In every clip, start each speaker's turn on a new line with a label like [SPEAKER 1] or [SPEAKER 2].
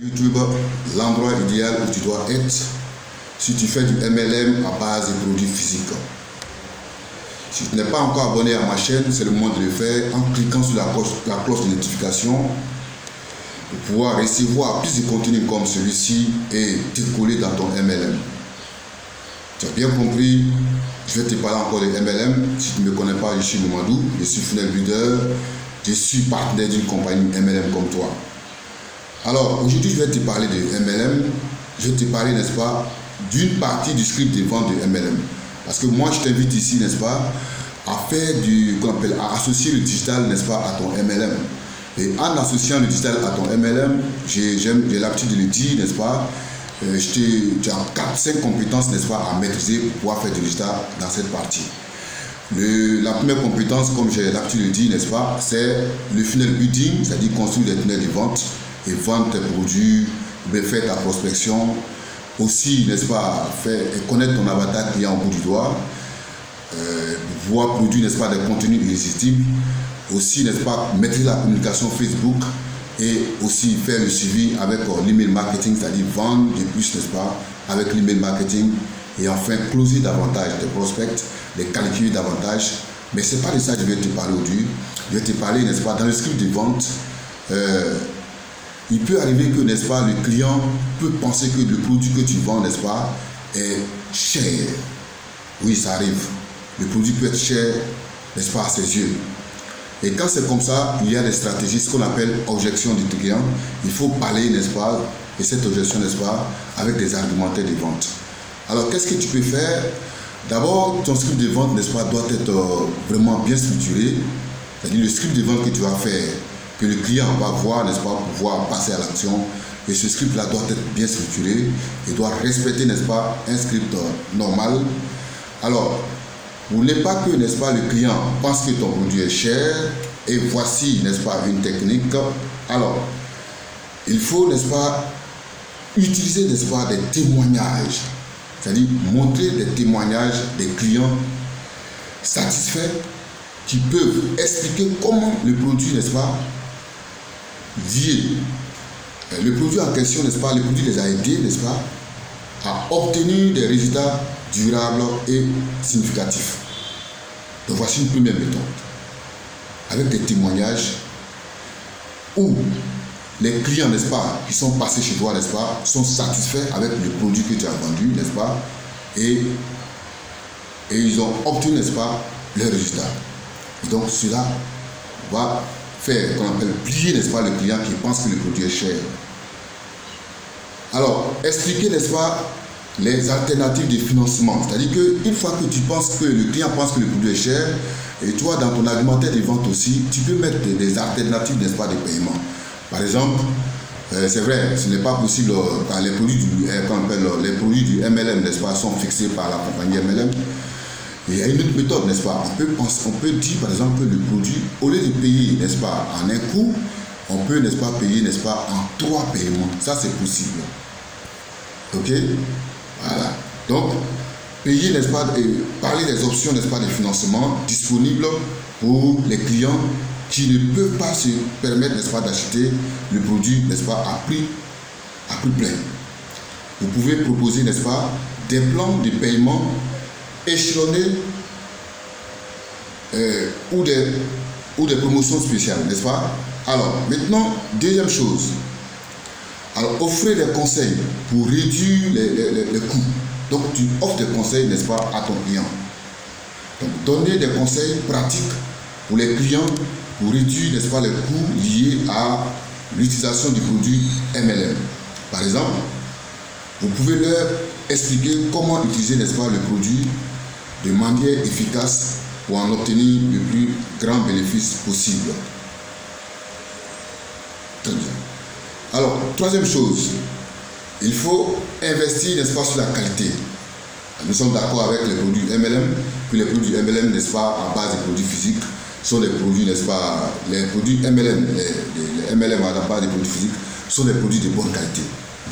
[SPEAKER 1] YouTube, l'endroit idéal où tu dois être si tu fais du MLM à base de produits physiques. Si tu n'es pas encore abonné à ma chaîne, c'est le moment de le faire en cliquant sur la cloche de notification pour pouvoir recevoir plus de contenu comme celui-ci et te coller dans ton MLM. Tu as bien compris, je vais te parler encore de MLM. Si tu ne me connais pas, je suis Mamadou, je suis funnel builder, je suis partenaire d'une compagnie MLM comme toi. Alors, aujourd'hui, je vais te parler de MLM. Je vais te parler, n'est-ce pas, d'une partie du script de vente de MLM. Parce que moi, je t'invite ici, n'est-ce pas, à faire à associer le digital, n'est-ce pas, à ton MLM. Et en associant le digital à ton MLM, j'ai l'habitude de le dire, n'est-ce pas, tu as 4-5 compétences, n'est-ce pas, à maîtriser pour pouvoir faire du digital dans cette partie. La première compétence, comme j'ai l'habitude de le dire, n'est-ce pas, c'est le funnel building, c'est-à-dire construire des tunnels de vente et vendre tes produits, faire ta prospection. Aussi, n'est-ce pas, connaître ton avatar client au bout du doigt, pouvoir produire, n'est-ce pas, des contenus irrésistibles. Aussi, n'est-ce pas, maîtriser la communication Facebook et aussi faire le suivi avec l'email marketing, c'est-à-dire vendre de plus, n'est-ce pas, avec l'email marketing. Et enfin, closer davantage tes prospects, les qualifier davantage. Mais ce n'est pas de ça que je vais te parler aujourd'hui. Je vais te parler, n'est-ce pas, dans le script de vente. Il peut arriver que, n'est-ce pas, le client peut penser que le produit que tu vends, n'est-ce pas, est cher. Oui, ça arrive. Le produit peut être cher, n'est-ce pas, à ses yeux. Et quand c'est comme ça, il y a des stratégies, ce qu'on appelle objection du client. Il faut parler, n'est-ce pas, et cette objection, n'est-ce pas, avec des argumentaires de vente. Alors, qu'est-ce que tu peux faire? D'abord, ton script de vente, n'est-ce pas, doit être vraiment bien structuré. C'est-à-dire le script de vente que tu vas faire, que le client va voir, n'est-ce pas, pour pouvoir passer à l'action. Et ce script-là doit être bien structuré et doit respecter, n'est-ce pas, un script normal. Alors, vous voulez pas que, n'est-ce pas, le client pense que ton produit est cher et voici, n'est-ce pas, une technique. Alors, il faut, n'est-ce pas, utiliser, n'est-ce pas, des témoignages. C'est-à-dire montrer des témoignages des clients satisfaits qui peuvent expliquer comment le produit, n'est-ce pas, le produit en question, n'est-ce pas, le produit les a aidés, n'est-ce pas, à obtenir des résultats durables et significatifs. Donc voici une première méthode, avec des témoignages où les clients, n'est-ce pas, qui sont passés chez toi, n'est-ce pas, sont satisfaits avec le produit que tu as vendu, n'est-ce pas, et ils ont obtenu, n'est-ce pas, leurs résultats. Et donc cela va faire, qu'on appelle, plier, n'est-ce pas, le client qui pense que le produit est cher. Alors, expliquer, n'est-ce pas, les alternatives de financement. C'est-à-dire qu'une fois que tu penses que le client pense que le produit est cher, et toi, dans ton argumentaire de vente aussi, tu peux mettre des alternatives, n'est-ce pas, de paiement. Par exemple, c'est vrai, ce n'est pas possible, les produits du MLM, n'est-ce pas, sont fixés par la compagnie MLM. Il y a une autre méthode, n'est-ce pas? On peut dire, par exemple, que le produit, au lieu de payer, n'est-ce pas, en un coup, on peut, n'est-ce pas, payer, n'est-ce pas, en 3 paiements. Ça, c'est possible. Ok? Voilà. Donc, payer, n'est-ce pas, et parler des options, n'est-ce pas, de financement disponibles pour les clients qui ne peuvent pas se permettre, n'est-ce pas, d'acheter le produit, n'est-ce pas, à prix plein. Vous pouvez proposer, n'est-ce pas, des plans de paiement échelonnés ou des promotions spéciales, n'est-ce pas? Alors, maintenant, deuxième chose. Alors, offrez des conseils pour réduire les coûts. Donc, tu offres des conseils, n'est-ce pas, à ton client. Donc, donnez des conseils pratiques pour les clients pour réduire, n'est-ce pas, les coûts liés à l'utilisation du produit MLM. Par exemple, vous pouvez leur expliquer comment utiliser, n'est-ce pas, le produit de manière efficace pour en obtenir le plus grand bénéfice possible. Très bien. Alors, troisième chose, il faut investir, n'est-ce pas, sur la qualité. Nous sommes d'accord avec les produits MLM, que les produits MLM, n'est-ce pas, à base des produits physiques, sont des produits, n'est-ce pas, les produits MLM, les MLM à la base des produits physiques, sont des produits de bonne qualité,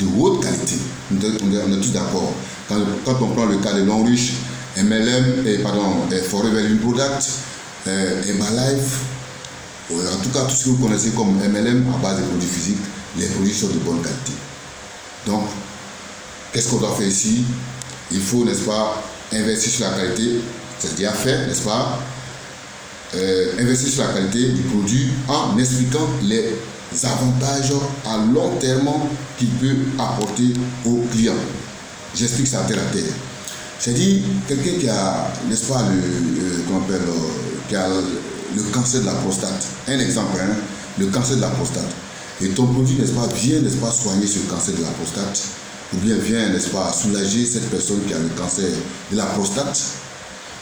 [SPEAKER 1] de haute qualité. On est tous d'accord. Quand on prend le cas de Longreach, MLM, Forever Living Product, Herbalife, en tout cas tout ce que vous connaissez comme MLM à base de produits physiques, les produits sont de bonne qualité. Donc, qu'est-ce qu'on doit faire ici? Il faut, n'est-ce pas, investir sur la qualité, c'est déjà fait, n'est-ce pas? Investir sur la qualité du produit en expliquant les avantages à long terme qu'il peut apporter aux clients. J'explique ça terre à terre. C'est-à-dire, quelqu'un qui a, n'est-ce pas, qui a le cancer de la prostate. Un exemple, hein, le cancer de la prostate. Et ton produit, n'est-ce pas, vient, n'est-ce pas, soigner ce cancer de la prostate, ou bien vient, n'est-ce pas, soulager cette personne qui a le cancer de la prostate.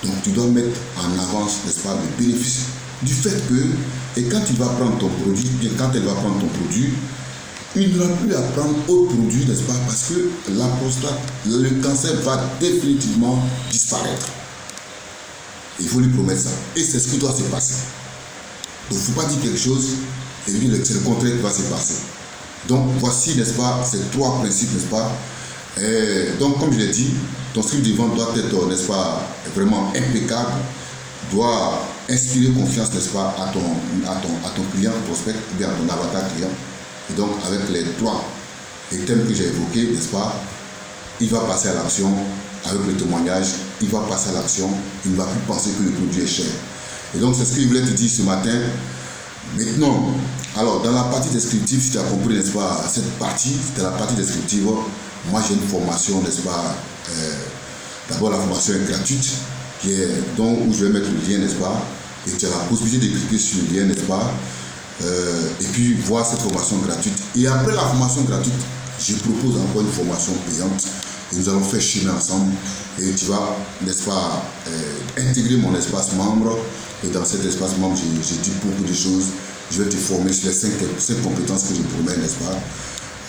[SPEAKER 1] Donc tu dois mettre en avance, n'est-ce pas, le bénéfice du fait que, et quand il va prendre ton produit, bien quand elle va prendre ton produit, il n'aura plus à prendre autre produit, n'est-ce pas, parce que la prostate, le cancer va définitivement disparaître. Il faut lui promettre ça. Et c'est ce qui doit se passer. Donc il ne faut pas dire quelque chose et puis c'est le contraire qui va se passer. Donc voici, n'est-ce pas, ces trois principes, n'est-ce pas. Donc comme je l'ai dit, ton script de vente doit être, n'est-ce pas, vraiment impeccable, doit inspirer confiance, n'est-ce pas, à ton client, prospect, ou bien à ton avatar client. Et donc avec les trois thèmes que j'ai évoqués, n'est-ce pas, il va passer à l'action avec le témoignage, il va passer à l'action, il ne va plus penser que le produit est cher. Et donc c'est ce que je voulais te dire ce matin. Maintenant, alors dans la partie descriptive, si tu as compris, n'est-ce pas, cette partie, c'était la partie descriptive. Moi j'ai une formation, n'est-ce pas, d'abord la formation est gratuite, qui est, donc, où je vais mettre le lien, n'est-ce pas, et tu as la possibilité de cliquer sur le lien, n'est-ce pas, et puis voir cette formation gratuite. Et après la formation gratuite, je propose encore une formation payante, et nous allons faire chemin ensemble, et tu vas, n'est-ce pas, intégrer mon espace membre, et dans cet espace membre, j'ai dit beaucoup de choses. Je vais te former sur les 5 compétences que je promets, n'est-ce pas.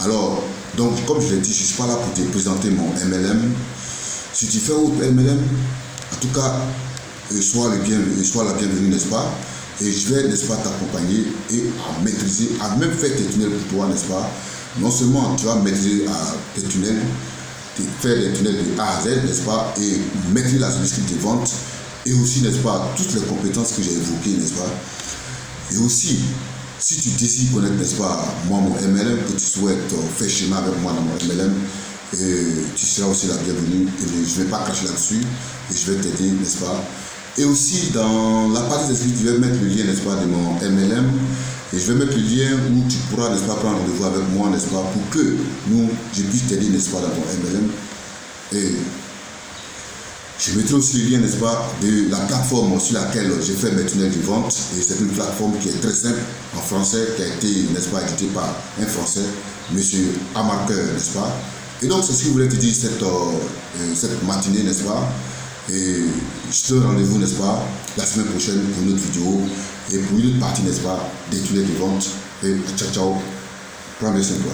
[SPEAKER 1] Alors, donc, comme je l'ai dit, je ne suis pas là pour te présenter mon MLM. Si tu fais autre MLM, en tout cas, sois la bienvenue, n'est-ce pas. Et je vais, n'est-ce pas, t'accompagner et à maîtriser, à même faire tes tunnels pour toi, n'est-ce pas. Non seulement tu vas maîtriser tes tunnels, faire les tunnels de A à Z, n'est-ce pas, et maîtriser la solution de vente, et aussi, n'est-ce pas, toutes les compétences que j'ai évoquées, n'est-ce pas. Et aussi, si tu décides connaître, n'est-ce pas, moi, mon MLM, que tu souhaites faire chemin avec moi dans mon MLM, et tu seras aussi la bienvenue. Et je ne vais pas cracher là-dessus, et je vais t'aider, n'est-ce pas. Et aussi, dans la partie descriptive, je vais mettre le lien, n'est-ce pas, de mon MLM, et je vais mettre le lien où tu pourras, n'est-ce pas, prendre rendez-vous avec moi, n'est-ce pas, pour que je puisse t'aider, n'est-ce pas, dans ton MLM. Et je mettrai aussi le lien, n'est-ce pas, de la plateforme sur laquelle j'ai fait mes tunnels de vente. Et c'est une plateforme qui est très simple en français, qui a été, n'est-ce pas, éditée par un Français, monsieur Amarqueur, n'est-ce pas. Et donc, c'est ce que je voulais te dire cette matinée, n'est-ce pas. Et je te donne rendez-vous, n'est-ce pas, la semaine prochaine pour une autre vidéo et pour une autre partie, n'est-ce pas, des tunnels de vente. Et ciao, ciao. Prends bien soin de toi.